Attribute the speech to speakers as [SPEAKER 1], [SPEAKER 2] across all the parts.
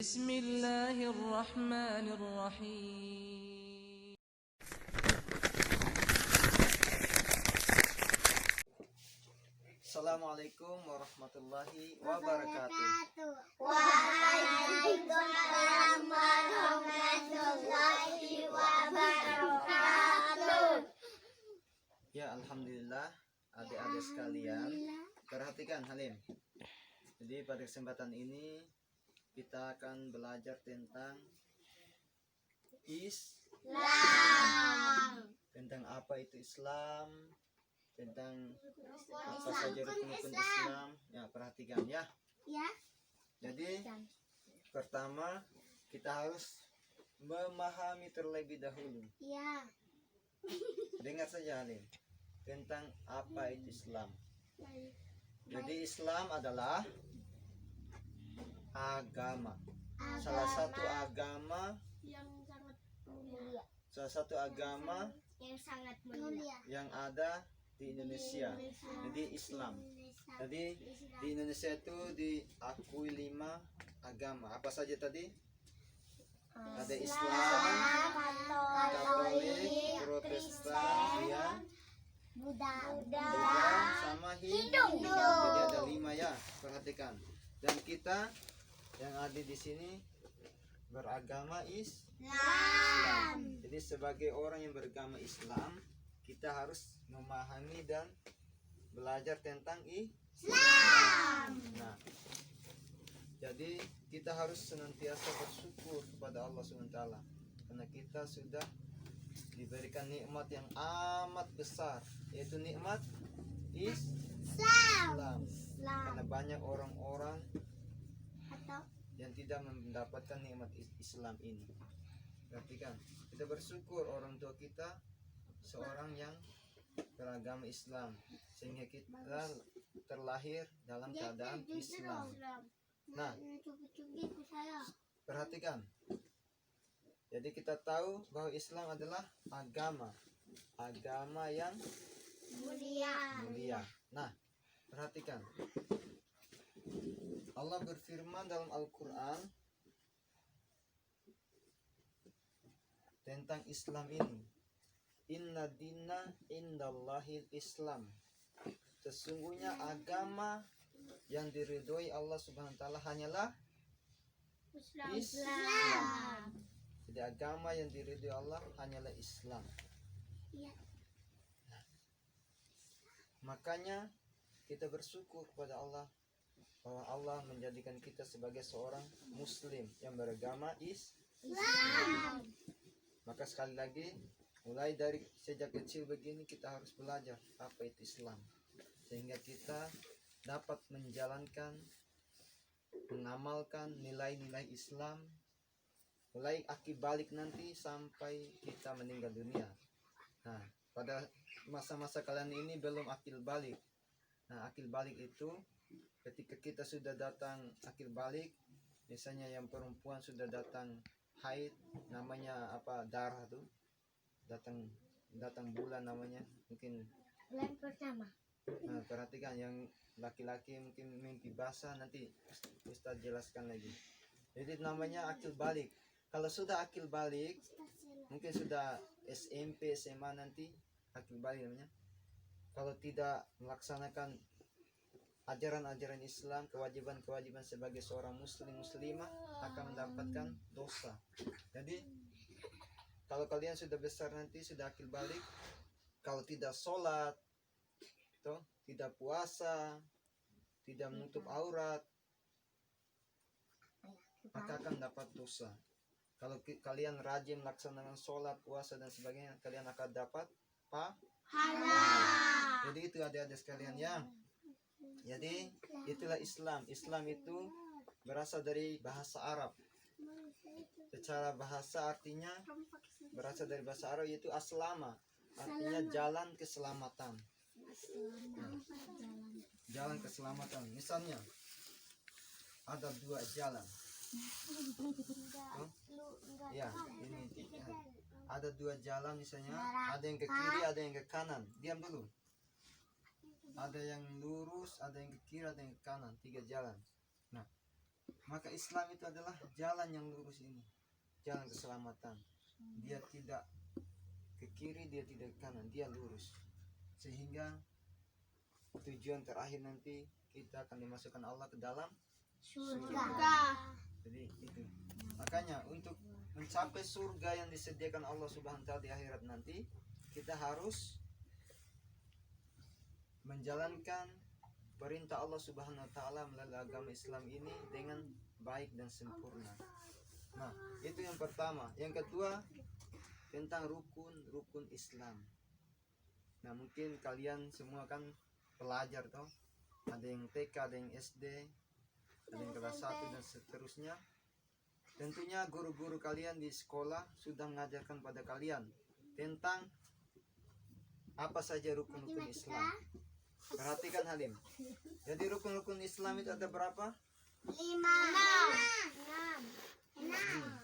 [SPEAKER 1] Bismillahirrahmanirrahim.
[SPEAKER 2] Assalamualaikum warahmatullahi wabarakatuh.
[SPEAKER 3] Waalaikumsalam warahmatullahi wabarakatuh.
[SPEAKER 2] Ya, alhamdulillah adik-adik sekalian. Perhatikan Halim. Jadi pada kesempatan ini kita akan belajar tentang
[SPEAKER 3] Islam.
[SPEAKER 2] tentang apa itu Islam, tentang apa saja rukun-rukun Islam. Ya, perhatikan ya.
[SPEAKER 3] Ya.
[SPEAKER 2] Jadi pertama kita harus memahami terlebih dahulu.
[SPEAKER 3] Ya.
[SPEAKER 2] Dengar saja Halim tentang apa itu Islam. Jadi Islam adalah agama. Salah satu agama
[SPEAKER 3] Yang sangat mulia.
[SPEAKER 2] salah satu agama
[SPEAKER 3] Yang sangat mulia.
[SPEAKER 2] yang ada di Indonesia. Jadi Islam. Jadi di Indonesia itu diakui 5 agama. Apa saja tadi? Ada Islam, Katolik, Protestan, ya,
[SPEAKER 3] Buddha,
[SPEAKER 2] Buddha, sama Hindu. Jadi ada 5 ya. Perhatikan. Dan kita yang ada di sini beragama Islam. Jadi sebagai orang yang beragama Islam, kita harus memahami dan belajar tentang Islam. Nah, jadi kita harus senantiasa bersyukur kepada Allah SWT karena kita sudah diberikan nikmat yang amat besar, yaitu nikmat Islam. Karena banyak orang-orang yang tidak mendapatkan nikmat Islam ini. Perhatikan, kita bersyukur orang tua kita seorang yang beragama Islam sehingga kita terlahir dalam keadaan Islam. Nah, perhatikan. Jadi kita tahu bahwa Islam adalah agama yang mulia. Nah, perhatikan. Allah berfirman dalam Al-Quran tentang Islam ini. Inna dina indallahil Islam. Sesungguhnya agama yang diridhoi Allah Subhanahu wa taala hanyalah Islam. Jadi agama yang diridhoi Allah hanyalah Islam. Makanya kita bersyukur kepada Allah bahwa Allah menjadikan kita sebagai seorang muslim yang beragama Islam. Maka sekali lagi, mulai dari sejak kecil begini kita harus belajar apa itu Islam, sehingga kita dapat menjalankan, mengamalkan nilai-nilai Islam mulai akil balik nanti sampai kita meninggal dunia. Nah, pada masa-masa kalian ini belum akil balik. Nah, akil balik itu ketika kita sudah datang akil balik, misalnya yang perempuan sudah datang haid, namanya apa, darah tuh, datang bulan namanya, mungkin
[SPEAKER 3] bulan pertama.
[SPEAKER 2] Nah, perhatikan yang laki-laki mungkin mimpi basah, nanti Ustaz jelaskan lagi. Jadi namanya akil balik. Kalau sudah akil balik, mungkin sudah SMP, SMA nanti akil balik namanya. Kalau tidak melaksanakan ajaran-ajaran Islam, kewajiban-kewajiban sebagai seorang muslimah akan mendapatkan dosa. Jadi kalau kalian sudah besar nanti, sudah akil balik, kalau tidak sholat, tidak puasa, tidak menutup aurat, maka akan dapat dosa. Kalau kalian rajin melaksanakan sholat, puasa dan sebagainya, kalian akan dapat pahala. Jadi itu adik-adik sekalian ya. Jadi itulah Islam. Islam itu berasal dari bahasa Arab. Secara bahasa artinya berasal dari bahasa Arab, yaitu aslama, artinya jalan keselamatan. Jalan keselamatan. Misalnya ada 2 jalan. Ya, ini ada 2 jalan misalnya, ada yang ke kiri, ada yang ke kanan. Diam dulu. Ada yang lurus, ada yang ke kiri, ada yang ke kanan. 3 jalan. Nah, Maka Islam itu adalah jalan yang lurus ini, jalan keselamatan. Dia tidak ke kiri, dia tidak ke kanan, dia lurus. Sehingga tujuan terakhir nanti kita akan dimasukkan Allah ke dalam surga. Jadi itu. Makanya untuk mencapai surga yang disediakan Allah Subhanahu wa taala di akhirat nanti, kita harus menjalankan perintah Allah Subhanahu wa taala melalui agama Islam ini dengan baik dan sempurna. Nah, itu yang pertama. Yang kedua, tentang rukun Islam. Nah, mungkin kalian semua kan pelajar toh. Ada yang TK, ada yang SD, ada yang kelas 1 dan seterusnya. Tentunya guru-guru kalian di sekolah sudah mengajarkan pada kalian tentang apa saja rukun-rukun Islam. Perhatikan Halim. Jadi rukun-rukun Islam itu ada berapa?
[SPEAKER 3] 5. 6.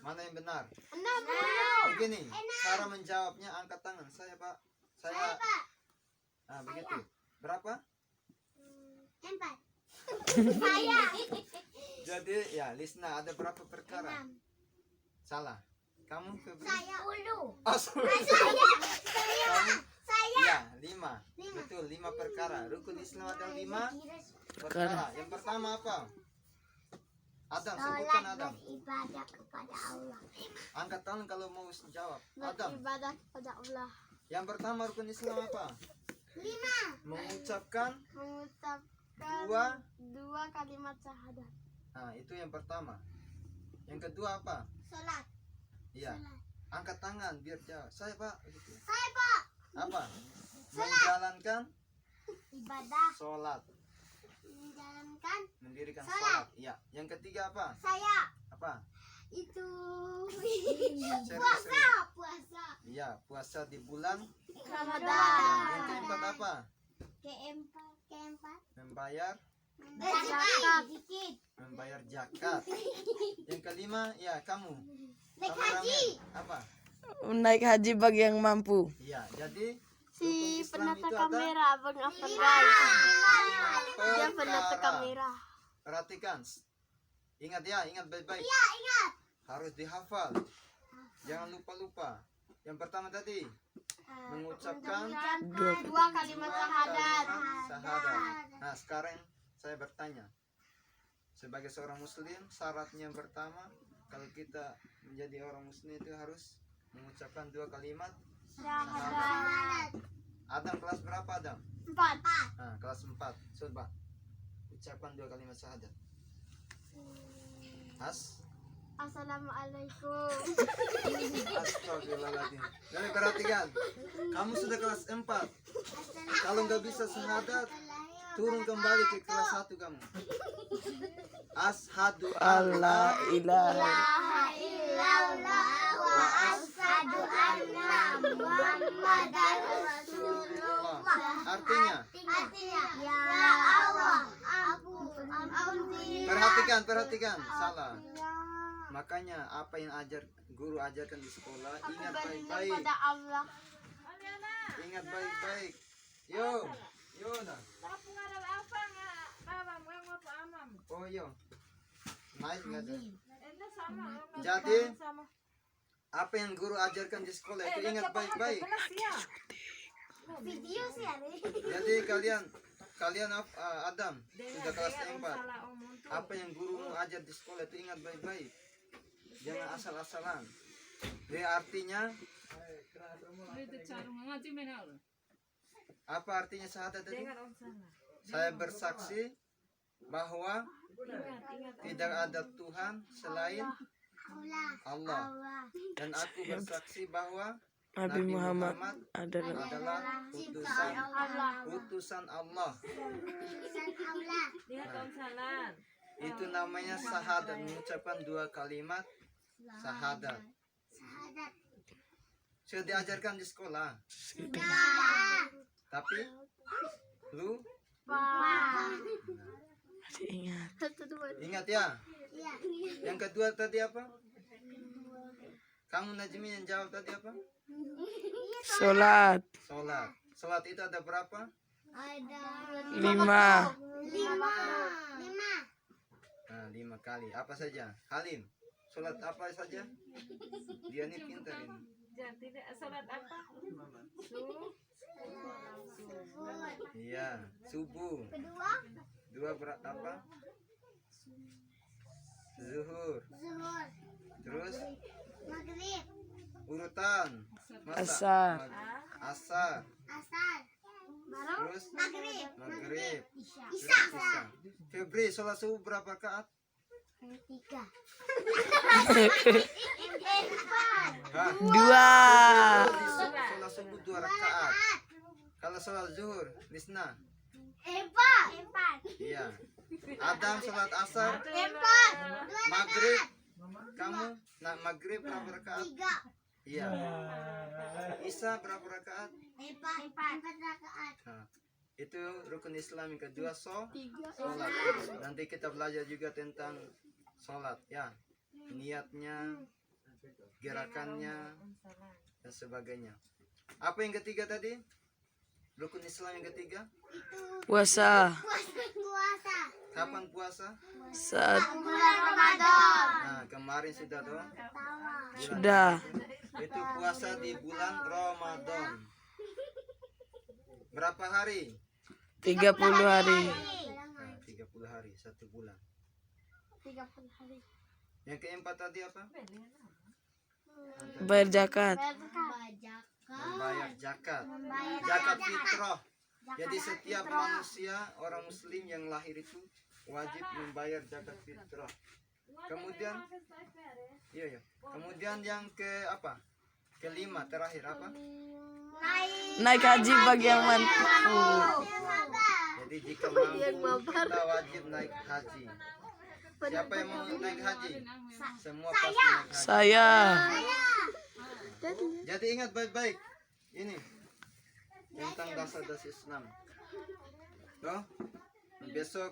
[SPEAKER 2] Mana yang benar?
[SPEAKER 3] 6.
[SPEAKER 2] Begini, cara menjawabnya angkat tangan. Saya Pak. Saya. Nah, begitu. Berapa?
[SPEAKER 3] 4. Saya.
[SPEAKER 2] Jadi ya, Lisna ada berapa perkara?
[SPEAKER 3] 6.
[SPEAKER 2] Salah. Kamu Febri?
[SPEAKER 3] Saya 10.
[SPEAKER 2] Oh, sorry. Kamu? Ya, 5. Betul, 5 perkara. Rukun Islam ada 5 perkara. Yang pertama apa? Adam, sebutkan Adam.
[SPEAKER 3] Beribadah kepada Allah.
[SPEAKER 2] Angkat tangan kalau mau jawab. Adam.
[SPEAKER 3] Beribadah kepada Allah.
[SPEAKER 2] Yang pertama rukun Islam apa?
[SPEAKER 3] 5.
[SPEAKER 2] Mengucapkan
[SPEAKER 3] Mengucapkan dua kalimat syahadat.
[SPEAKER 2] Nah, itu yang pertama. Yang kedua apa?
[SPEAKER 3] Salat.
[SPEAKER 2] Iya. Angkat tangan biar jawab. Saya Pak. Begitu.
[SPEAKER 3] Saya Pak.
[SPEAKER 2] Apa? Menjalankan
[SPEAKER 3] Ibadah.
[SPEAKER 2] sholat.
[SPEAKER 3] Menjalankan.
[SPEAKER 2] Mendirikan
[SPEAKER 3] Sholat.
[SPEAKER 2] sholat. Iya. Yang ketiga apa?
[SPEAKER 3] Saya.
[SPEAKER 2] Apa?
[SPEAKER 3] Itu.
[SPEAKER 2] Serius.
[SPEAKER 3] Puasa.
[SPEAKER 2] Iya, puasa di bulan
[SPEAKER 3] Ramadan.
[SPEAKER 2] Yang keempat apa?
[SPEAKER 3] Keempat.
[SPEAKER 2] Membayar
[SPEAKER 3] Dikit.
[SPEAKER 2] membayar zakat. Yang kelima, ya kamu.
[SPEAKER 3] Naik
[SPEAKER 2] Kamu
[SPEAKER 3] haji.
[SPEAKER 2] Ramen. Apa?
[SPEAKER 1] Naik haji bagi yang mampu.
[SPEAKER 2] Iya, jadi
[SPEAKER 3] Si
[SPEAKER 2] rukun Islam
[SPEAKER 3] penata
[SPEAKER 2] itu ada
[SPEAKER 3] kamera Abang Afan guys.
[SPEAKER 2] lima
[SPEAKER 3] Dia penata
[SPEAKER 2] perkara.
[SPEAKER 3] kamera.
[SPEAKER 2] Perhatikan. Ingat ya, ingat baik-baik.
[SPEAKER 3] Iya, ingat.
[SPEAKER 2] Harus dihafal. Jangan lupa-lupa. Yang pertama tadi mengucapkan
[SPEAKER 3] Dua kalimat syahadat.
[SPEAKER 2] syahadat. Nah, sekarang saya bertanya. Sebagai seorang muslim, syaratnya yang pertama kalau kita menjadi orang muslim itu harus mengucapkan 2 kalimat
[SPEAKER 3] Syahadat.
[SPEAKER 2] Adam kelas berapa Adam?
[SPEAKER 3] 4.
[SPEAKER 2] Nah, kelas 4. Coba ucapkan 2 kalimat syahadat.
[SPEAKER 3] Assalamualaikum.
[SPEAKER 2] Astagfirullahaladzim. Jadi perhatikan, kamu sudah kelas 4. Kalau nggak bisa syahadat, turun kembali ke kelas 1 kamu. Ashadu
[SPEAKER 1] Allah ilaha
[SPEAKER 3] La illallah wa asyhadu anna Muhammadar Rasulullah.
[SPEAKER 2] Artinya,
[SPEAKER 3] Ya Allah, aku
[SPEAKER 2] perhatikan, salah. Makanya apa yang guru ajarkan di sekolah, ingat baik-baik.
[SPEAKER 3] kepada Allah.
[SPEAKER 2] Ingat baik-baik. Yo, nah. Oh yo, naik nggak ada. Jadi apa yang guru ajarkan di sekolah itu ingat baik-baik.
[SPEAKER 3] Video sih ada.
[SPEAKER 2] Jadi kalian Adam sudah kelas 4. Apa yang guru ajar di sekolah itu ingat baik-baik. Jangan asal-asalan. Jadi artinya apa artinya syahadat itu? Saya bersaksi bahwa tidak ada Tuhan selain Allah dan aku bersaksi bahwa
[SPEAKER 1] Nabi Muhammad adalah
[SPEAKER 2] adalah utusan Allah. Nah, itu namanya syahadat, mengucapkan 2 kalimat syahadat. Sudah diajarkan di sekolah, tapi lu
[SPEAKER 1] masih ingat.
[SPEAKER 2] ingat ya. Yang kedua tadi apa? Kamu Najmi yang jawab tadi apa?
[SPEAKER 1] Sholat
[SPEAKER 2] Sholat. Sholat itu ada berapa?
[SPEAKER 3] Ada
[SPEAKER 1] 5.
[SPEAKER 3] 5.
[SPEAKER 2] Nah, 5 kali. Apa saja? Halim. Sholat apa saja? Dia nih pintar ini.
[SPEAKER 4] Tidak salat apa?
[SPEAKER 2] Iya, subuh.
[SPEAKER 3] Kedua,
[SPEAKER 2] Dua apa? Zuhur.
[SPEAKER 3] zuhur.
[SPEAKER 2] Terus
[SPEAKER 3] Maghrib,
[SPEAKER 2] urutan.
[SPEAKER 1] Asar.
[SPEAKER 2] Asar.
[SPEAKER 3] asar. Baru
[SPEAKER 2] Terus
[SPEAKER 3] maghrib.
[SPEAKER 2] maghrib.
[SPEAKER 3] Isya.
[SPEAKER 2] Terus isya. Febri, sholat subuh berapa rakaat?
[SPEAKER 3] 3.
[SPEAKER 2] Hah?
[SPEAKER 1] 2.
[SPEAKER 2] Sholat subuh 2 rakaat. Kalau sholat zuhur, Lisna.
[SPEAKER 3] 4.
[SPEAKER 2] Iya. Adam sholat asar.
[SPEAKER 3] 4.
[SPEAKER 2] Maghrib. Kamu nak maghrib berapa rakaat?
[SPEAKER 3] 3.
[SPEAKER 2] Iya. Isya berapa rakaat?
[SPEAKER 3] 4 rakaat.
[SPEAKER 2] Nah, itu rukun Islam yang kedua, sholat. Nanti kita belajar juga tentang sholat, ya, niatnya, gerakannya, dan sebagainya. Apa yang ketiga tadi? Rukun Islam yang ketiga?
[SPEAKER 1] Puasa.
[SPEAKER 3] Puasa.
[SPEAKER 2] Kapan puasa?
[SPEAKER 1] Saat
[SPEAKER 3] Bulan Ramadan.
[SPEAKER 2] Nah, kemarin sudah tuh.
[SPEAKER 1] sudah.
[SPEAKER 2] Itu puasa di bulan Ramadan. Berapa hari?
[SPEAKER 1] 30 hari.
[SPEAKER 2] Nah, 30 hari, 1 bulan.
[SPEAKER 3] 30 hari.
[SPEAKER 2] Yang keempat tadi apa?
[SPEAKER 1] Bayar zakat.
[SPEAKER 2] Membayar zakat. Zakat fitrah. Jadi setiap manusia, orang muslim yang lahir itu wajib membayar zakat fitrah. Kemudian, iya ya. Kemudian yang ke apa? Kelima terakhir apa?
[SPEAKER 1] Naik haji bagi yang mampu.
[SPEAKER 2] Jadi jika mampu kita wajib naik haji. Siapa yang mau naik haji? Semua pasti naik haji.
[SPEAKER 1] Saya.
[SPEAKER 2] Jadi ingat baik-baik ini tentang dasar-dasar Islam. Toh, besok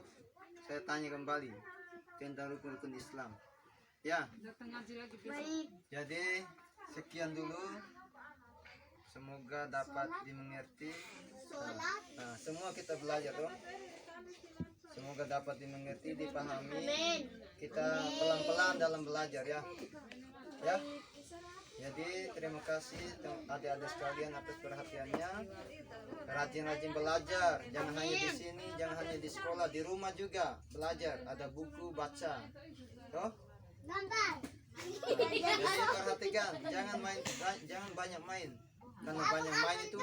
[SPEAKER 2] saya tanya kembali tentang rukun-rukun Islam. Ya. Jadi sekian dulu. Semoga dapat dimengerti. Nah, semua kita belajar dong. Semoga dapat dimengerti, dipahami. Kita pelan-pelan dalam belajar ya. Ya. Jadi terima kasih adik-adik sekalian atas perhatiannya. Rajin-rajin belajar, jangan hanya di sini, jangan hanya di sekolah, di rumah juga belajar. Ada buku baca. Toh? Jadi perhatikan, jangan banyak main. Karena banyak main itu,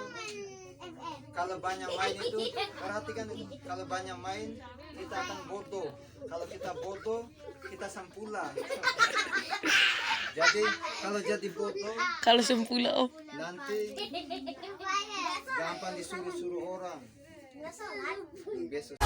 [SPEAKER 2] kalau banyak main itu, perhatikan itu. Kalau banyak main, kita akan bodoh. Kalau kita bodoh, kita sampula. Jadi kalau jadi bodoh,
[SPEAKER 1] Kalau sempula oh.
[SPEAKER 2] nanti gampang disuruh-suruh orang. Besok.